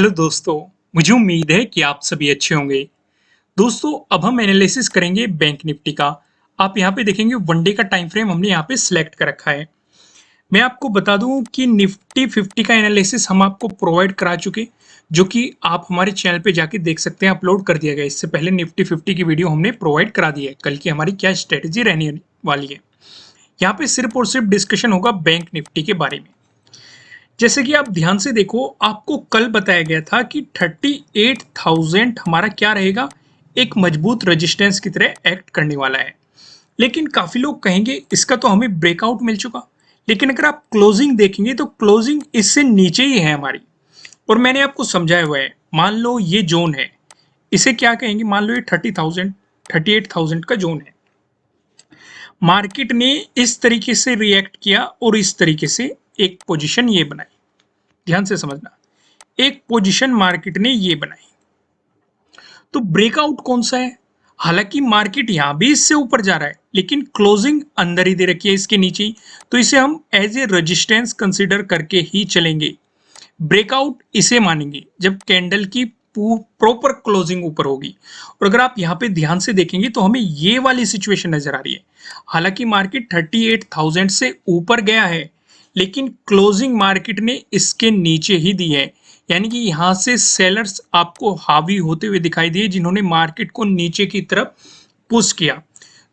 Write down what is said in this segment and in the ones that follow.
Hello दोस्तों, मुझे उम्मीद है कि आप सभी अच्छे होंगे। दोस्तों, अब हम एनालिसिस करेंगे बैंक निफ्टी का। आप यहाँ पे देखेंगे वनडे का टाइम फ्रेम हमने यहाँ पे सिलेक्ट कर रखा है। मैं आपको बता दूं कि निफ्टी 50 का एनालिसिस हम आपको प्रोवाइड करा चुके, जो कि आप हमारे चैनल पे जाके देख सकते हैं, अपलोड कर दिया गया। इससे पहले निफ्टी 50 की वीडियो हमने प्रोवाइड करा दी है, कल की हमारी क्या स्ट्रेटेजी रहने वाली है। यहाँ पे सिर्फ और सिर्फ डिस्कशन होगा बैंक निफ्टी के बारे में। जैसे कि आप ध्यान से देखो, आपको कल बताया गया था कि 38,000 हमारा क्या रहेगा, एक मजबूत रेजिस्टेंस की तरह एक्ट करने वाला है। लेकिन काफी लोग कहेंगे इसका तो हमें ब्रेकआउट मिल चुका। लेकिन अगर आप क्लोजिंग देखेंगे तो क्लोजिंग इससे नीचे ही है हमारी। और मैंने आपको समझाया हुआ है, मान लो ये जोन है, इसे क्या कहेंगे, मान लो ये 30,000 38,000 का जोन है। मार्केट ने इस तरीके से रिएक्ट किया और इस तरीके से एक पोजीशन ये बनाई। ध्यान से समझना, एक पोजीशन मार्केट ने ये बनाई। तो ब्रेकआउट कौन सा है? हालांकि मार्केट यहां भी इससे ऊपर जा रहा है, लेकिन क्लोजिंग अंदर ही दे रखी है इसके नीचे ही, तो इसे हम एज ए रेजिस्टेंस कंसीडर करके ही चलेंगे। ब्रेकआउट इसे मानेंगे जब कैंडल की प्रॉपर क्लोजिंग ऊपर होगी। और अगर आप यहाँ पे ध्यान से देखेंगे तो हमें ये वाली सिचुएशन नजर आ रही है। हालांकि मार्केट 38,000 से ऊपर गया है, लेकिन क्लोजिंग मार्केट ने इसके नीचे ही दी है। यानी कि यहां से सेलर्स आपको हावी होते हुए दिखाई दिए, जिन्होंने मार्केट को नीचे की तरफ पुश किया।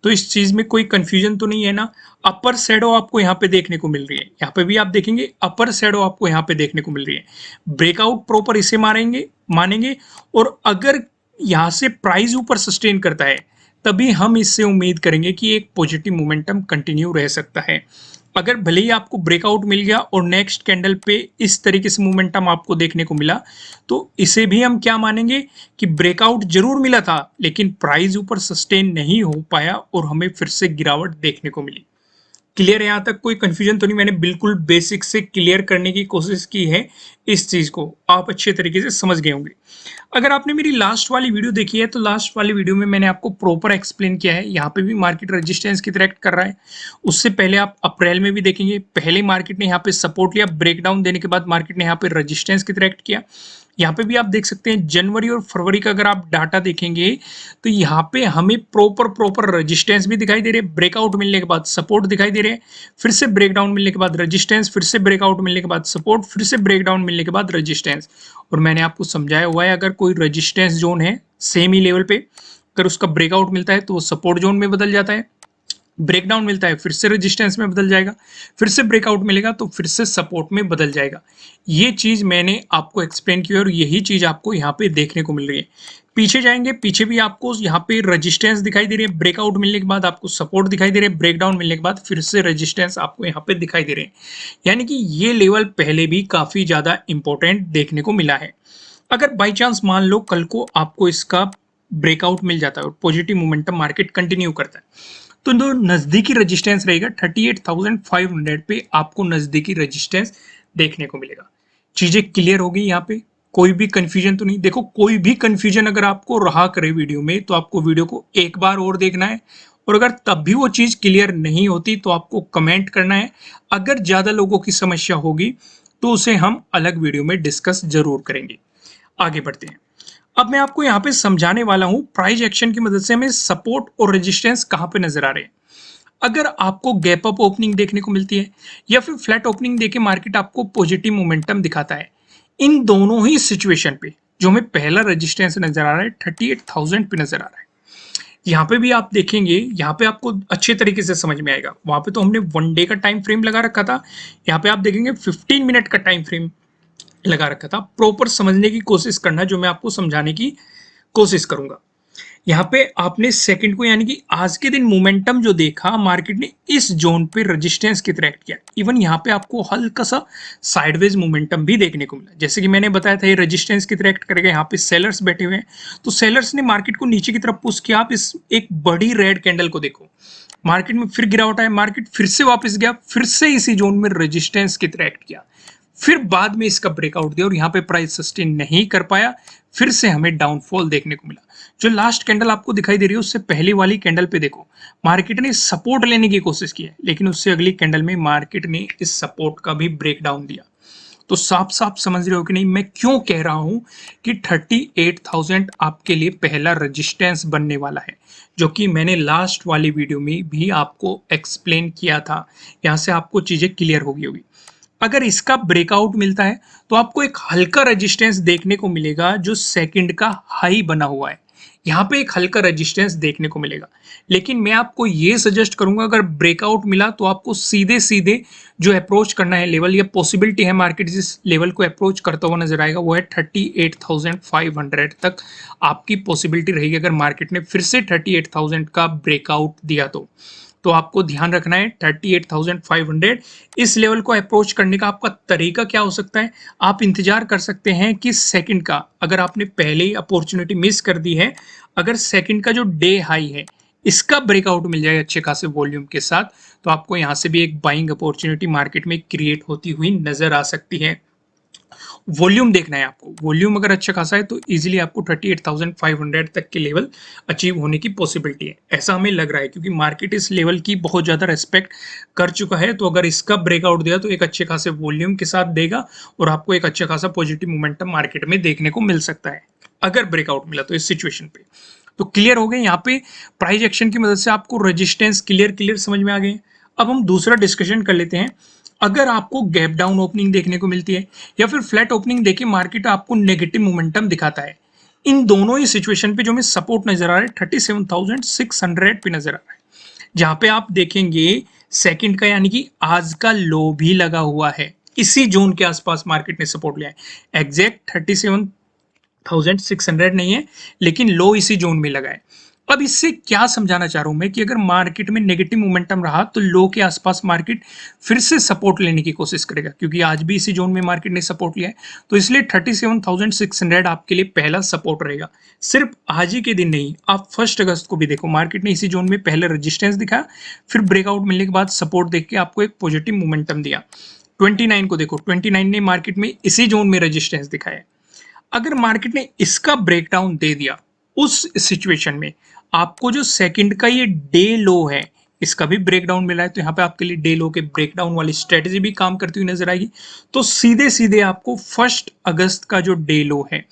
तो इस चीज में कोई कंफ्यूजन तो नहीं है ना। अपर शैडो आपको यहाँ पे देखने को मिल रही है, यहाँ पे भी आप देखेंगे अपर शैडो आपको यहाँ पे देखने को मिल रही है। ब्रेकआउट प्रॉपर इसे मानेंगे। और अगर यहाँ से प्राइस ऊपर सस्टेन करता है, तभी हम इससे उम्मीद करेंगे कि एक पॉजिटिव मोमेंटम कंटिन्यू रह सकता है। अगर भले ही आपको ब्रेकआउट मिल गया और नेक्स्ट कैंडल पे इस तरीके से मोमेंटम आपको देखने को मिला, तो इसे भी हम क्या मानेंगे कि ब्रेकआउट जरूर मिला था, लेकिन प्राइस ऊपर सस्टेन नहीं हो पाया और हमें फिर से गिरावट देखने को मिली। क्लियर है? यहाँ तक कोई कंफ्यूजन तो नहीं? मैंने बिल्कुल बेसिक से क्लियर करने की कोशिश की है, इस चीज को आप अच्छे तरीके से समझ गए होंगे। अगर आपने मेरी लास्ट वाली वीडियो देखी है तो लास्ट वाली वीडियो में मैंने आपको प्रॉपर एक्सप्लेन किया है। यहाँ पे भी मार्केट रेजिस्टेंस की तरह एक्ट कर रहा है। उससे पहले आप अप्रैल में भी देखेंगे, पहले मार्केट ने यहाँ पे सपोर्ट लिया, ब्रेकडाउन देने के बाद मार्केट ने यहाँ पे रेजिस्टेंस की तरह एक्ट किया। यहाँ पे भी आप देख सकते हैं जनवरी और फरवरी का अगर आप डाटा देखेंगे तो यहाँ पे हमें प्रॉपर रेजिस्टेंस भी दिखाई दे रहे हैं, ब्रेकआउट मिलने के बाद सपोर्ट दिखाई दे रहे हैं, फिर से ब्रेकडाउन मिलने के बाद रेजिस्टेंस, फिर से ब्रेकआउट मिलने के बाद सपोर्ट, फिर से ब्रेकडाउन मिलने के बाद रेजिस्टेंस। और मैंने आपको समझाया हुआ है, अगर कोई रेजिस्टेंस जोन है सेम ही लेवल पे, अगर उसका ब्रेकआउट मिलता है तो वो सपोर्ट जोन में बदल जाता है, ब्रेकडाउन मिलता है फिर से रेजिस्टेंस में बदल जाएगा, फिर से ब्रेकआउट मिलेगा तो फिर से सपोर्ट में बदल जाएगा। ये चीज मैंने आपको एक्सप्लेन की और यही चीज आपको यहाँ पे देखने को मिल रही है। पीछे जाएंगे, पीछे भी आपको यहाँ पे रेजिस्टेंस दिखाई दे रही है, ब्रेकआउट मिलने के बाद आपको सपोर्ट दिखाई दे रहे हैं, ब्रेकडाउन मिलने के बाद फिर से रेजिस्टेंस आपको यहाँ पे दिखाई दे रहे हैं। यानी कि ये लेवल पहले भी काफी ज्यादा इंपॉर्टेंट देखने को मिला है। अगर बाई चांस मान लो कल को आपको इसका ब्रेकआउट मिल जाता है और पॉजिटिव मोमेंटम मार्केट कंटिन्यू करता है, तो जो नजदीकी रेजिस्टेंस रहेगा 38,500 पे आपको नजदीकी रेजिस्टेंस देखने को मिलेगा। चीजें क्लियर हो गई? यहाँ पे कोई भी कंफ्यूजन तो नहीं? देखो, कोई भी कंफ्यूजन अगर आपको रहा करे वीडियो में तो आपको वीडियो को एक बार और देखना है, और अगर तब भी वो चीज क्लियर नहीं होती तो आपको कमेंट करना है। अगर ज्यादा लोगों की समस्या होगी तो उसे हम अलग वीडियो में डिस्कस जरूर करेंगे। आगे बढ़ते हैं। अब मैं आपको यहाँ पे समझाने वाला हूं प्राइस एक्शन की मदद से हमें सपोर्ट और रेजिस्टेंस कहां पे नजर आ रहे हैं। अगर आपको गैप अप ओपनिंग देखने को मिलती है या फिर फ्लैट ओपनिंग देके मार्केट आपको पॉजिटिव मोमेंटम दिखाता है, इन दोनों ही सिचुएशन पे जो हमें पहला रेजिस्टेंस नजर आ रहा है 38,000 पे नजर आ रहा है। यहाँ पे भी आप देखेंगे, यहाँ पे आपको अच्छे तरीके से समझ में आएगा। वहां पे तो हमने वन डे का टाइम फ्रेम लगा रखा था, यहाँ पे आप देखेंगे 15 मिनट का टाइम फ्रेम लगा रखा था। प्रॉपर समझने की कोशिश करना, जो मैं आपको समझाने की कोशिश करूंगा। यहाँ पे आपने सेकंड को, यानी कि आज के दिन मोमेंटम जो देखा, मार्केट ने इस जोन पे रेजिस्टेंस की तरह एक्ट किया। इवन यहाँ पे आपको हल्का सा साइडवेज मोमेंटम भी देखने को मिला। जैसे कि मैंने बताया था ये रेजिस्टेंस की तरह एक्ट करेगा। यहाँ पे सेलर्स बैठे हुए हैं, तो सेलर्स ने मार्केट को नीचे की तरफ पुश किया। आप इस एक बड़ी रेड कैंडल को देखो, मार्केट में फिर गिरावट आया, मार्केट फिर से वापस गया, फिर से इसी जोन में रेजिस्टेंस की तरह एक्ट किया, फिर बाद में इसका ब्रेकआउट दिया और यहाँ पे प्राइस सस्टेन नहीं कर पाया, फिर से हमें डाउनफॉल देखने को मिला। जो लास्ट कैंडल आपको दिखाई दे रही है उससे पहले वाली कैंडल पे देखो, मार्केट ने सपोर्ट लेने की कोशिश की है, लेकिन उससे अगली कैंडल में मार्केट ने इस सपोर्ट का भी ब्रेकडाउन दिया तो साफ साफ समझ रहे हो कि नहीं मैं क्यों कह रहा हूं कि 38,000 आपके लिए पहला रेजिस्टेंस बनने वाला है, जो कि मैंने लास्ट वाली वीडियो में भी आपको एक्सप्लेन किया था। यहां से आपको चीजें क्लियर होगी होगी। अगर इसका ब्रेकआउट मिलता है तो आपको एक हल्का रेजिस्टेंस देखने को मिलेगा जो सेकंड का हाई बना हुआ है। यहाँ पे एक हल्का रेजिस्टेंस देखने को मिलेगा, लेकिन मैं आपको ये सजेस्ट करूंगा अगर ब्रेकआउट मिला तो आपको सीधे सीधे जो अप्रोच करना है लेवल या पॉसिबिलिटी है मार्केट जिस लेवल को अप्रोच करता हुआ नजर आएगा वो है 38,500 तक आपकी पॉसिबिलिटी रहेगी अगर मार्केट ने फिर से 38,000 का ब्रेकआउट दिया तो आपको ध्यान रखना है 38,500 इस लेवल को अप्रोच करने का आपका तरीका क्या हो सकता है। आप इंतजार कर सकते हैं कि सेकंड का, अगर आपने पहले ही अपॉर्चुनिटी मिस कर दी है, अगर सेकंड का जो डे हाई है इसका ब्रेकआउट मिल जाए अच्छे खासे वॉल्यूम के साथ तो आपको यहां से भी एक बाइंग अपॉर्चुनिटी मार्केट में क्रिएट होती हुई नजर आ सकती है। वॉल्यूम देखना है आपको, वॉल्यूम अगर अच्छा खासा है तो इजीली आपको 38,500 तक के लेवल अचीव होने की पॉसिबिलिटी है, ऐसा हमें लग रहा है क्योंकि मार्केट इस लेवल की बहुत ज़्यादा रेस्पेक्ट कर चुका है। तो अगर इसका ब्रेकआउट दिया तो एक अच्छे खासे वॉल्यूम के साथ देगा और आपको एक अच्छा खासा पॉजिटिव मोमेंटम मार्केट में देखने को मिल सकता है अगर ब्रेकआउट मिला तो इस सिचुएशन पे। तो क्लियर हो गए यहाँ पे प्राइस एक्शन की मदद से आपको रेजिस्टेंस क्लियर समझ में आ गए। अब हम दूसरा डिस्कशन कर लेते हैं। अगर आपको गैप डाउन ओपनिंग देखने को मिलती है या फिर फ्लैट ओपनिंग देके मार्केट आपको नेगेटिव मोमेंटम दिखाता है, इन दोनों ही सिचुएशन पे जो हमें सपोर्ट नजर आ रहा है 37,600 पे नजर आ रहा है, जहां पे आप देखेंगे सेकंड का यानी कि आज का लो भी लगा हुआ है। इसी जोन के आसपास मार्केट ने सपोर्ट लिया है, एग्जैक्ट 37,600 नहीं है लेकिन लो इसी जोन में लगा है। अब इससे क्या समझाना चाह रहा हूं मैं कि अगर मार्केट में नेगेटिव मोमेंटम रहा तो लो के आसपास मार्केट फिर से सपोर्ट लेने की कोशिश करेगा, क्योंकि आज भी इसी जोन में मार्केट ने सपोर्ट लिया है। तो इसलिए 37,600 आपके लिए पहला सपोर्ट रहेगा। सिर्फ आज ही के दिन नहीं, आप 1 अगस्त को भी देखो मार्केट ने इसी जोन में पहले रेजिस्टेंस दिखाया, फिर ब्रेकआउट मिलने के बाद सपोर्ट देख के आपको एक पॉजिटिव मोमेंटम दिया। 29 को देखो, 29 ने मार्केट में इसी जोन में रेजिस्टेंस दिखाया। अगर मार्केट ने इसका ब्रेकडाउन दे दिया उस सिचुएशन में आपको जो सेकंड का ये डे लो है इसका भी ब्रेकडाउन मिला है, तो यहाँ पे आपके लिए डे लो के ब्रेकडाउन वाली स्ट्रेटेजी भी काम करती हुई नजर आएगी। तो सीधे सीधे आपको 1 अगस्त का जो डे लो है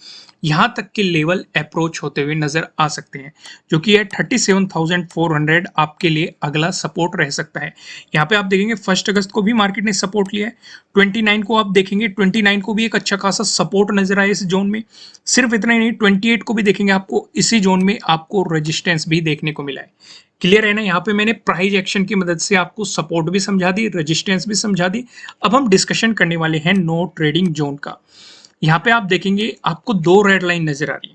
यहां तक के लेवल अप्रोच होते हुए नजर आ सकते हैं, जो कि है 37,400 आपके लिए अगला सपोर्ट रह सकता है। यहाँ पे आप देखेंगे 1 अगस्त को भी मार्केट ने सपोर्ट लिया है, 29 को आप देखेंगे 29 को भी एक अच्छा खासा सपोर्ट नजर आया इस जोन में। सिर्फ इतना ही नहीं, 28 को भी देखेंगे आपको इसी जोन में आपको रेजिस्टेंस भी देखने को मिला है। क्लियर है ना। यहाँ पे मैंने प्राइस एक्शन की मदद से आपको सपोर्ट भी समझा दी, रेजिस्टेंस भी समझा दी। अब हम डिस्कशन करने वाले हैं नो ट्रेडिंग जोन का। यहाँ पे आप देखेंगे आपको 2 रेड लाइन नजर आ रही है।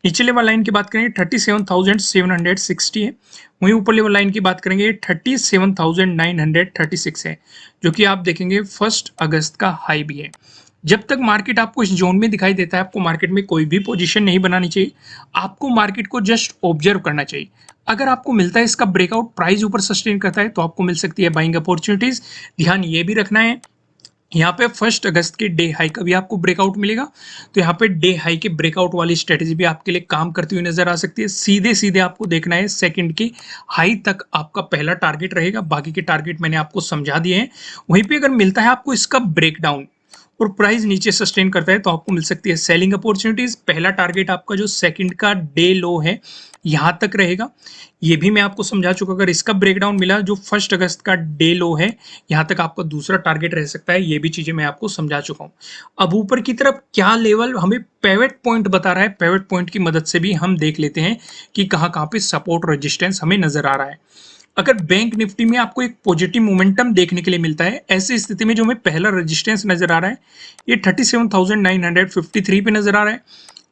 नीचे लेवल लाइन की बात करेंगे 37,760 है, वहीं ऊपर लेवल लाइन की बात करेंगे 37,936 है, जो कि आप देखेंगे 1 अगस्त का हाई भी है। जब तक मार्केट आपको इस जोन में दिखाई देता है आपको मार्केट में कोई भी पोजीशन नहीं बनानी चाहिए, आपको मार्केट को जस्ट ऑब्जर्व करना चाहिए। अगर आपको मिलता है इसका ब्रेकआउट, प्राइस ऊपर सस्टेन करता है तो आपको मिल सकती है बाइंग अपॉर्चुनिटीज। ध्यान ये भी रखना है यहाँ पे 1 अगस्त के डे हाई का भी आपको ब्रेकआउट मिलेगा, तो यहाँ पे डे हाई के ब्रेकआउट वाली स्ट्रेटेजी भी आपके लिए काम करती हुई नजर आ सकती है। सीधे सीधे आपको देखना है सेकंड के हाई तक आपका पहला टारगेट रहेगा, बाकी के टारगेट मैंने आपको समझा दिए हैं। वहीं पे अगर मिलता है आपको इसका ब्रेकडाउन और प्राइस नीचे सस्टेन करता है तो आपको मिल सकती है सेलिंग अपॉर्चुनिटीज। पहला टारगेट आपका जो सेकंड का डे लो है यहां तक रहेगा, ये भी मैं आपको समझा चुका। अगर इसका ब्रेकडाउन मिला जो 1 अगस्त का डे लो है यहां तक आपका दूसरा टारगेट रह सकता है, ये भी चीजें मैं आपको समझा चुका हूं। अब ऊपर की तरफ क्या लेवल हमें पेवेट पॉइंट बता रहा है, पेवेट पॉइंट की मदद से भी हम देख लेते हैं कि कहां कहां पे सपोर्ट रेजिस्टेंस हमें नजर आ रहा है। अगर बैंक निफ्टी में आपको एक पॉजिटिव मोमेंटम देखने के लिए मिलता है, ऐसी स्थिति में जो हमें पहला रेजिस्टेंस नजर आ रहा है ये 37,953 पे नजर आ रहा है।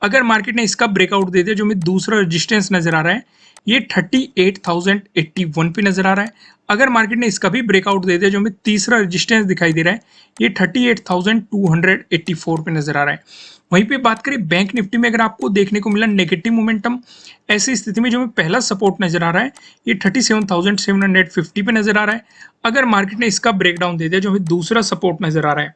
अगर मार्केट ने इसका ब्रेकआउट दे दिया जो हमें दूसरा रेजिस्टेंस नजर आ रहा है ये 38,081 पे नजर आ रहा है। अगर मार्केट ने इसका भी ब्रेकआउट दे दिया जो हमें तीसरा रेजिस्टेंस दिखाई दे रहा है ये 38,284 पे नजर आ रहा है। वहीं पे बात करें बैंक निफ्टी में, अगर आपको देखने को मिला नेगेटिव मोमेंटम, ऐसी स्थिति में जो हमें पहला सपोर्ट नजर आ रहा है ये 37,750 पे नजर आ रहा है। अगर मार्केट ने इसका ब्रेकडाउन दे दिया जो हमें दूसरा सपोर्ट नजर आ रहा है,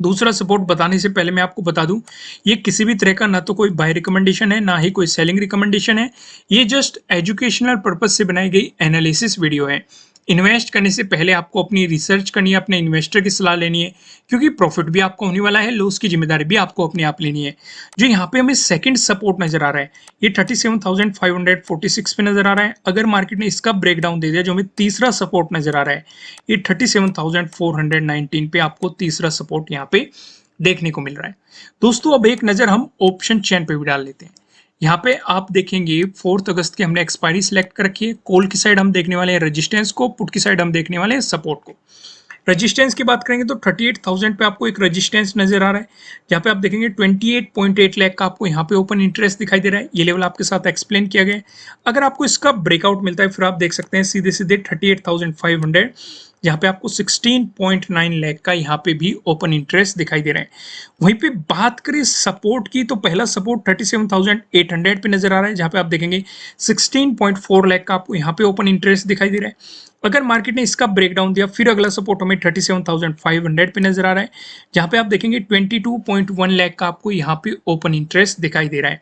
दूसरा सपोर्ट बताने से पहले मैं आपको बता दूं ये किसी भी तरह का ना तो कोई बाय रिकमेंडेशन है ना ही कोई सेलिंग रिकमेंडेशन है, ये जस्ट एजुकेशनल पर्पज से बनाई गई एनालिसिस वीडियो है। इन्वेस्ट करने से पहले आपको अपनी रिसर्च करनी है, अपने इन्वेस्टर की सलाह लेनी है, क्योंकि प्रॉफिट भी आपको होने वाला है, लॉस की जिम्मेदारी भी आपको अपने आप लेनी है। जो यहाँ पे हमें सेकंड सपोर्ट नजर आ रहा है, ये 37,546 पे नजर आ रहा है। अगर मार्केट ने इसका ब्रेकडाउन दे दिया, जो हमें तीसरा सपोर्ट नजर आ रहा है, ये 37,419 पे आपको तीसरा सपोर्ट यहाँ पे देखने को मिल रहा है। दोस्तों अब एक नजर हम ऑप्शन चेन पे भी डाल लेते हैं। यहाँ पे आप देखेंगे 4 अगस्त की हमने एक्सपायरी सिलेक्ट कर रखी है। कॉल की साइड हम देखने वाले हैं रेजिस्टेंस को, पुट की साइड हम देखने वाले हैं सपोर्ट को। रेजिस्टेंस की बात करेंगे तो 38,000 पे आपको एक रेजिस्टेंस नजर आ रहा है, जहाँ पे आप देखेंगे 28.8 लाख का आपको यहाँ पे ओपन इंटरेस्ट दिखाई दे रहा है। ये लेवल आपके साथ एक्सप्लेन किया गया है। अगर आपको इसका ब्रेकआउट मिलता है फिर आप देख सकते हैं सीधे सीधे 38,500, यहाँ पे आपको 16.9 लाख का यहाँ पे भी ओपन इंटरेस्ट दिखाई दे रहा है। वहीं पे बात करें सपोर्ट की तो पहला सपोर्ट 37,800 पे नजर आ रहा है, जहाँ पे आप देखेंगे 16.4 लाख का आपको यहाँ पे ओपन इंटरेस्ट दिखाई दे रहा है। अगर मार्केट ने इसका ब्रेकडाउन दिया फिर अगला सपोर्ट हमें 37,500 पे नजर आ रहा है, जहाँ पे आप देखेंगे 22.1 लाख का आपको यहाँ पे ओपन इंटरेस्ट दिखाई दे रहा है।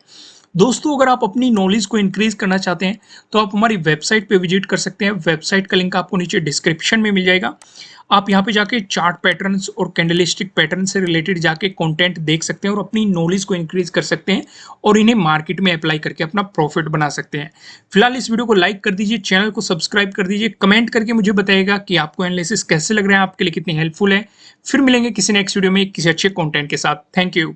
दोस्तों अगर आप अपनी नॉलेज को इंक्रीज करना चाहते हैं तो आप हमारी वेबसाइट पे विजिट कर सकते हैं। वेबसाइट का लिंक आपको नीचे डिस्क्रिप्शन में मिल जाएगा। आप यहाँ पे जाके चार्ट पैटर्न्स और कैंडलस्टिक पैटर्न से रिलेटेड जाके कंटेंट देख सकते हैं और अपनी नॉलेज को इंक्रीज कर सकते हैं और इन्हें मार्केट में अप्लाई करके अपना प्रॉफिट बना सकते हैं। फिलहाल इस वीडियो को लाइक कर दीजिए, चैनल को सब्सक्राइब कर दीजिए, कमेंट करके मुझे बताइएगा कि आपको एनालिसिस कैसे लग रहा है, आपके लिए कितनी हेल्पफुल है। फिर मिलेंगे किसी नेक्स्ट वीडियो में किसी अच्छे कॉन्टेंट के साथ। Thank you.